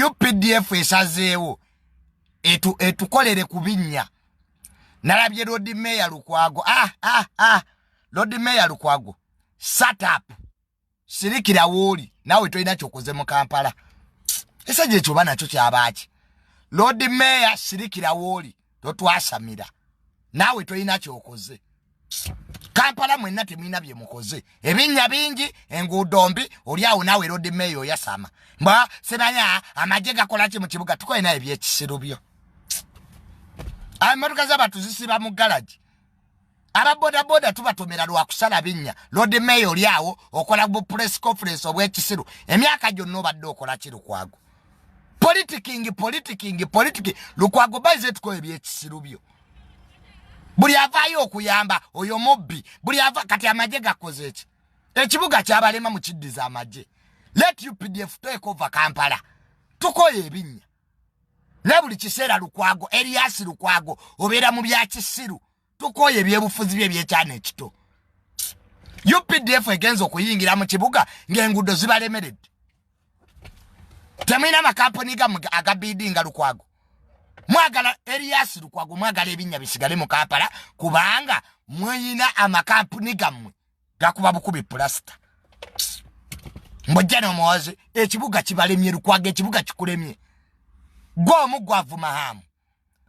UPDF esazeewo etukolere kubinnya. Nalabye Lord Mayor Lukwago. Lord Mayor Lukwago. Shut up. Sirikira woli. Nawe tolina kyokoze mu Kampala. Esa je chobana cho kyabaki. Lord Mayor sirikira woli. Totwasamira. Nawe tolina kyokoze. Kampala mwenna temwina bye mukoze. Ebinnya bingi engudombi oli awo nawe Lord Mayor oyasama. Mba sebanya amaje gakola ki mu kibuga tukoye naye byekisiro byo. Amaruka z'abantu zisiba mu garage. Aba boda tubatomera lwa kusala binnya. Lord Mayor oli awo okola bu press conference obwekisiro. Emyaka gyonna obadde okola ki Lukwago. Politicking Lukwago baze tukoye byekisiro byo. Buli avayo okuyamba oyo mobbi. Buli ava kati amaje gakoze eki. Ekibuga kyabalema mu kiddiza amaje. Let UPDF take over Kampala. Tukoye ebinnya. Nebuli kiseera Lukwago, Erias Lukwago, obeera mu bya kisiru. Tukoye ebyebufuzi bye byekyana ekito. UPDF egenzo okuyingira mu kibuga ng'enguudo zibalemeredde. Temwina makampuni agabidinga Lukwago. Mwagala Erias Lukwago mwagala ebinnya bisigale mu Kampala kubanga mwina amakampuni gammwe gakuba bukubi plasta. Mbojja n'omuwoze ekibuga kibalemye Lukwago ekibuga kikulemye. Gwomu gwavuma hamu.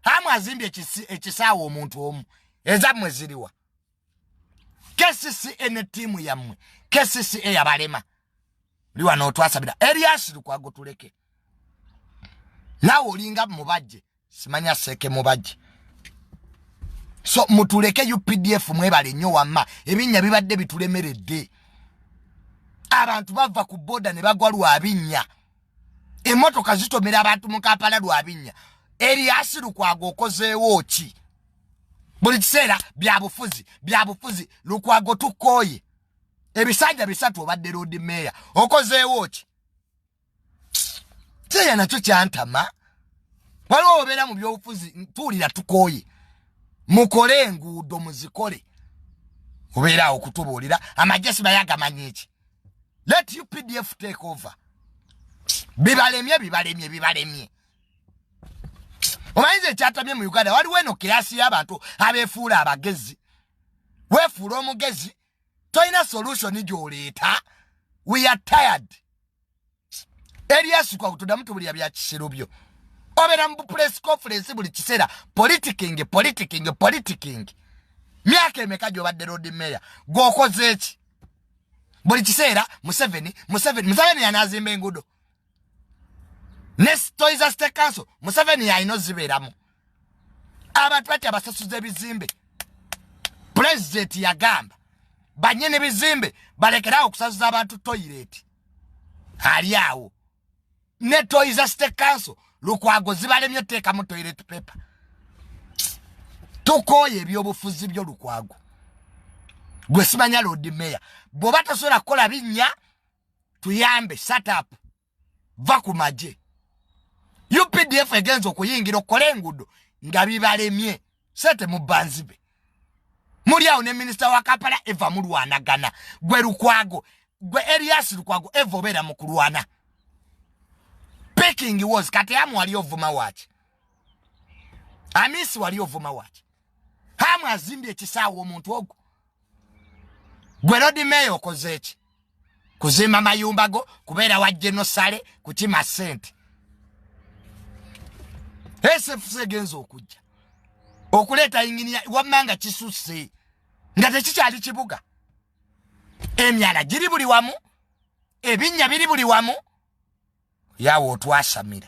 Hamu azimbye ekisaawa omuntu omu. Ezammwe ziriwa. KCCA tiimu yammwe. KCCA yabalema. Liwa n'otwasabira. Erias Lukwago tuleke. Nawe olinga mubajje. Simanya seke mubajje. So mutuleke UPDF mwebale nnyo wamma. Ebinnya bibadde bitulemeredde. Abantu bava ku boda ne bagwa lwa binnya. Emotoka zitomera abantu mu Kampala lwa binnya. Erias Lukwago okozeewo ki? Buli kiseera byabufuzi Lukwago tukoye. Ebisanja bisatu obadde Lord Mayor. Okozeewo ki? Teya nakyo kyantama. Waliwo obeera mu byobufuzi tuulira tukoye. Mukole enguudo muzikole. Obeera okutubuulira amajesi bayagamanyi eki. Let UPDF take over. Bibalemye. Omanyize ekyatamye mu Uganda waliwo eno kirasi y'abantu abeefuula abagezi. Weefuula omugezi toyina solution gy'oleeta. We are tired. Erias Lukwago tuddamu tubulira bya kisiro byo. Obeera mu press conference buli kiseera politicking. Myaka emeka gy'obadde Lord Mayor gw'okoze eki? Buli kiseera Museveni yanazimba enguudo. Toys State Council Museveni yalina zibeeramu. Abantu bati abasasuza ebizimbe. President yagamba banyene bizimbe balekerawo okusasuza abantu toilet. Ali awo. Ne Toys State Council Lukwago zibalemye teeka mu toilet paper. Tukoye ebyobufuzi byo Lukwago. Gwe simanya Lord Mayor. Bw'oba tosobola kukola binnya tuyambe shut up. Va ku maje. UPDF egenzo okuyingira okole enguudo nga bibalemye. Sete mu banzibe. Muri awo ne minister wa Kampala eva mulwanagana. Gwe Lukwago. Gwe Erias Lukwago eva obeera mu kulwana. Picking was kati hamu wali ovuma wachi. Amisi wali ovuma wachi. Hamu azimbye ekisaawa omuntu ogwo. Gwe Lord Mayor okoze eki? Kuzimba mayumba go, kubeera wajje no sale, kutima sente. SFC genzo okujja. Okuleeta inginiya wammanga kisuse. Nga tekikyali kibuga. Emyala giri buli wamu. Ebinnya biri buli wamu. Yawo otwasamira.